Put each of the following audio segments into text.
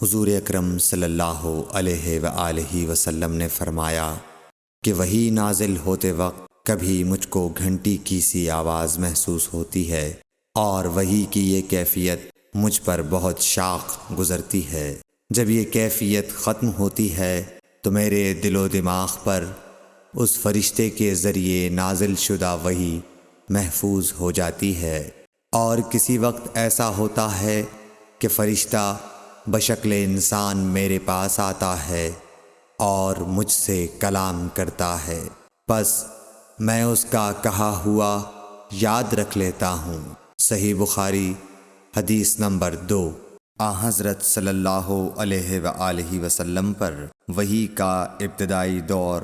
حضور اکرم صلی اللہ علیہ وآلہ وسلم نے فرمایا کہ وحی نازل ہوتے وقت کبھی مجھ کو گھنٹی کی سی آواز محسوس ہوتی ہے، اور وحی کی یہ کیفیت مجھ پر بہت شاق گزرتی ہے۔ جب یہ کیفیت ختم ہوتی ہے تو میرے دل و دماغ پر اس فرشتے کے ذریعے نازل شدہ وحی محفوظ ہو جاتی ہے، اور کسی وقت ایسا ہوتا ہے کہ فرشتہ بشکل انسان میرے پاس آتا ہے اور مجھ سے کلام کرتا ہے، پس میں اس کا کہا ہوا یاد رکھ لیتا ہوں۔ صحیح بخاری حدیث نمبر 2۔ حضرت صلی اللہ علیہ وآلہ وسلم پر وحی کا ابتدائی دور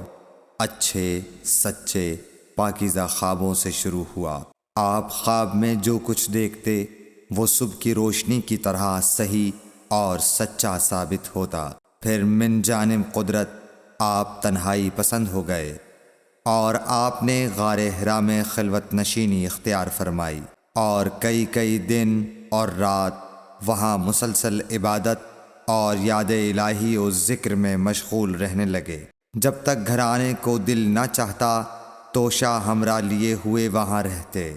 اچھے سچے پاکیزہ خوابوں سے شروع ہوا۔ آپ خواب میں جو کچھ دیکھتے وہ صبح کی روشنی کی طرح صحیح اور سچا ثابت ہوتا۔ پھر من جانب قدرت آپ تنہائی پسند ہو گئے اور آپ نے غار حرا میں خلوت نشینی اختیار فرمائی، اور کئی دن اور رات وہاں مسلسل عبادت اور یاد الہی و ذکر میں مشغول رہنے لگے۔ جب تک گھر آنے کو دل نہ چاہتا توشہ ہمراہ لیے ہوئے وہاں رہتے۔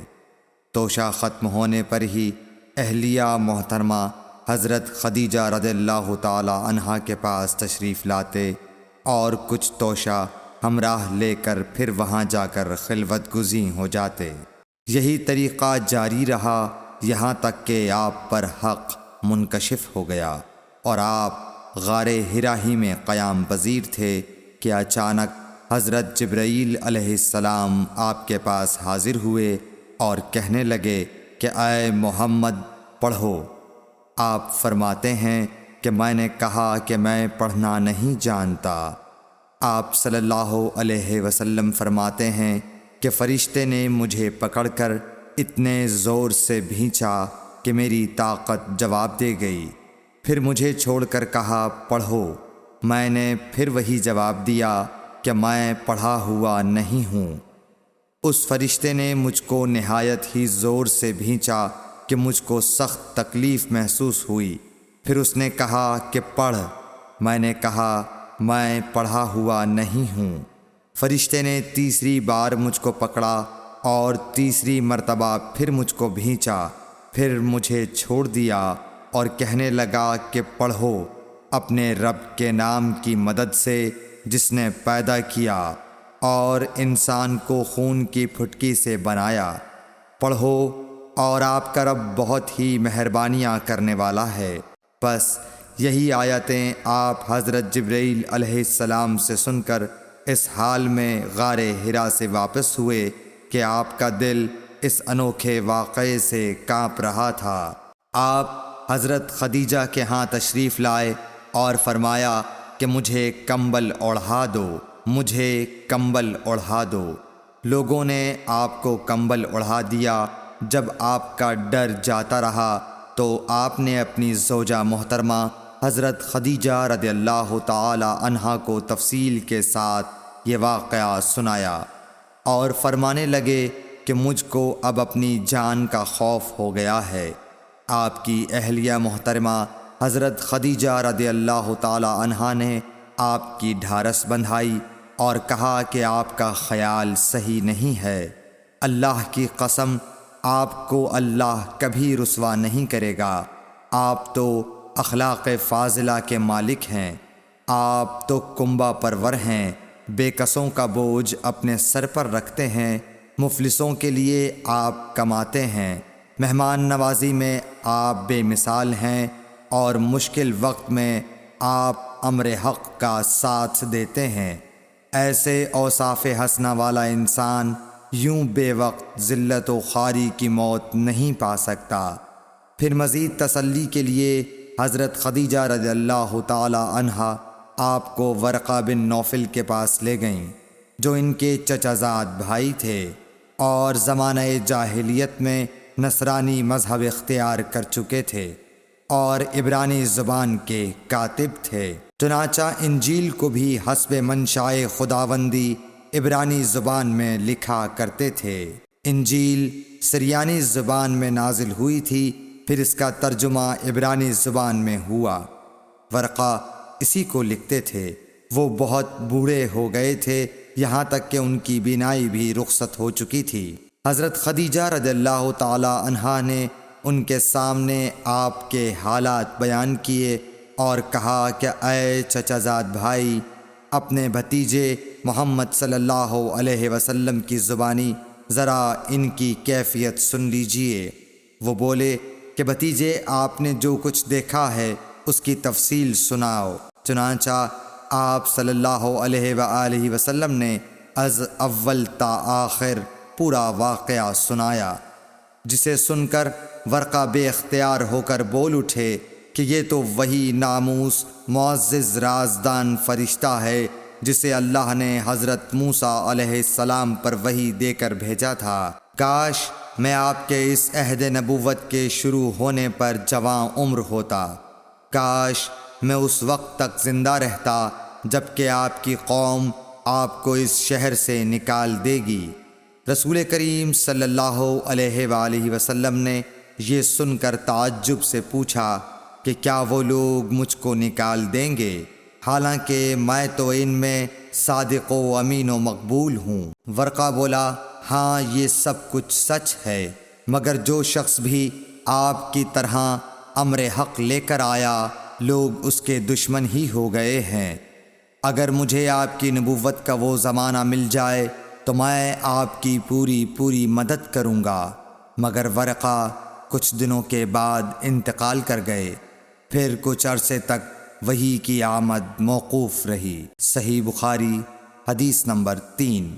توشہ ختم ہونے پر ہی اہلیہ محترمہ حضرت خدیجہ رضی اللہ تعالی عنہا کے پاس تشریف لاتے اور کچھ توشہ ہمراہ لے کر پھر وہاں جا کر خلوت گزین ہو جاتے۔ یہی طریقہ جاری رہا یہاں تک کہ آپ پر حق منکشف ہو گیا اور آپ غار حرا ہی میں قیام پذیر تھے کہ اچانک حضرت جبرائیل علیہ السلام آپ کے پاس حاضر ہوئے اور کہنے لگے کہ اے محمد پڑھو۔ آپ فرماتے ہیں کہ میں نے کہا کہ میں پڑھنا نہیں جانتا۔ آپ صلی اللہ علیہ وسلم فرماتے ہیں کہ فرشتے نے مجھے پکڑ کر اتنے زور سے بھینچا کہ میری طاقت جواب دے گئی۔ پھر مجھے چھوڑ کر کہا پڑھو۔ میں نے پھر وہی جواب دیا کہ میں پڑھا ہوا نہیں ہوں۔ اس فرشتے نے مجھ کو نہایت ہی زور سے بھینچا کہ مجھ کو سخت تکلیف محسوس ہوئی۔ پھر اس نے کہا کہ پڑھ۔ میں نے کہا میں پڑھا ہوا نہیں ہوں۔ فرشتے نے تیسری بار مجھ کو پکڑا اور تیسری مرتبہ پھر مجھ کو بھینچا، پھر مجھے چھوڑ دیا اور کہنے لگا کہ پڑھو اپنے رب کے نام کی مدد سے جس نے پیدا کیا اور انسان کو خون کی پھٹکی سے بنایا۔ پڑھو اور آپ کا رب بہت ہی مہربانیاں کرنے والا ہے۔ بس یہی آیتیں آپ حضرت جبرائیل علیہ السلام سے سن کر اس حال میں غار حرا سے واپس ہوئے کہ آپ کا دل اس انوکھے واقعے سے کانپ رہا تھا۔ آپ حضرت خدیجہ کے ہاں تشریف لائے اور فرمایا کہ مجھے کمبل اوڑھا دو، مجھے کمبل اوڑھا دو۔ لوگوں نے آپ کو کمبل اوڑھا دیا۔ جب آپ کا ڈر جاتا رہا تو آپ نے اپنی زوجہ محترمہ حضرت خدیجہ رضی اللہ تعالی عنہا کو تفصیل کے ساتھ یہ واقعہ سنایا اور فرمانے لگے کہ مجھ کو اب اپنی جان کا خوف ہو گیا ہے۔ آپ کی اہلیہ محترمہ حضرت خدیجہ رضی اللہ تعالی عنہا نے آپ کی ڈھارس بندھائی اور کہا کہ آپ کا خیال صحیح نہیں ہے۔ اللہ کی قسم آپ کو اللہ کبھی رسوا نہیں کرے گا۔ آپ تو اخلاق فاضلہ کے مالک ہیں، آپ تو کنبہ پرور ہیں، بے کسوں کا بوجھ اپنے سر پر رکھتے ہیں، مفلسوں کے لیے آپ کماتے ہیں، مہمان نوازی میں آپ بے مثال ہیں، اور مشکل وقت میں آپ امر حق کا ساتھ دیتے ہیں۔ ایسے اوصاف حسنہ والا انسان یوں بے وقت ذلت و خواری کی موت نہیں پا سکتا۔ پھر مزید تسلی کے لیے حضرت خدیجہ رضی اللہ تعالی عنہا آپ کو ورقہ بن نوفل کے پاس لے گئیں، جو ان کے چچا زاد بھائی تھے اور زمانہ جاہلیت میں نصرانی مذہب اختیار کر چکے تھے اور عبرانی زبان کے کاتب تھے۔ چنانچہ انجیل کو بھی حسب منشائے خداوندی عبرانی زبان میں لکھا کرتے تھے۔ انجیل سریانی زبان میں نازل ہوئی تھی، پھر اس کا ترجمہ عبرانی زبان میں ہوا۔ ورقہ اسی کو لکھتے تھے۔ وہ بہت بوڑھے ہو گئے تھے، یہاں تک کہ ان کی بینائی بھی رخصت ہو چکی تھی۔ حضرت خدیجہ رضی اللہ تعالی عنہا نے ان کے سامنے آپ کے حالات بیان کیے اور کہا کہ اے چچا زاد بھائی، اپنے بھتیجے محمد صلی اللہ علیہ وسلم کی زبانی ذرا ان کی کیفیت سن لیجئے۔ وہ بولے کہ بھتیجے، آپ نے جو کچھ دیکھا ہے اس کی تفصیل سناؤ۔ چنانچہ آپ صلی اللہ علیہ وآلہ وسلم نے از اول تا آخر پورا واقعہ سنایا، جسے سن کر ورقہ بے اختیار ہو کر بول اٹھے کہ یہ تو وہی ناموس معزز رازدان فرشتہ ہے جسے اللہ نے حضرت موسیٰ علیہ السلام پر وحی دے کر بھیجا تھا۔ کاش میں آپ کے اس عہد نبوت کے شروع ہونے پر جواں عمر ہوتا، کاش میں اس وقت تک زندہ رہتا جب کہ آپ کی قوم آپ کو اس شہر سے نکال دے گی۔ رسول کریم صلی اللہ علیہ وآلہ وسلم نے یہ سن کر تعجب سے پوچھا کہ کیا وہ لوگ مجھ کو نکال دیں گے، حالانکہ میں تو ان میں صادق و امین و مقبول ہوں۔ ورقہ بولا، ہاں یہ سب کچھ سچ ہے، مگر جو شخص بھی آپ کی طرح امر حق لے کر آیا لوگ اس کے دشمن ہی ہو گئے ہیں۔ اگر مجھے آپ کی نبوت کا وہ زمانہ مل جائے تو میں آپ کی پوری مدد کروں گا۔ مگر ورقہ کچھ دنوں کے بعد انتقال کر گئے، پھر کچھ عرصے تک وحی کی آمد موقوف رہی۔ صحیح بخاری حدیث نمبر 3۔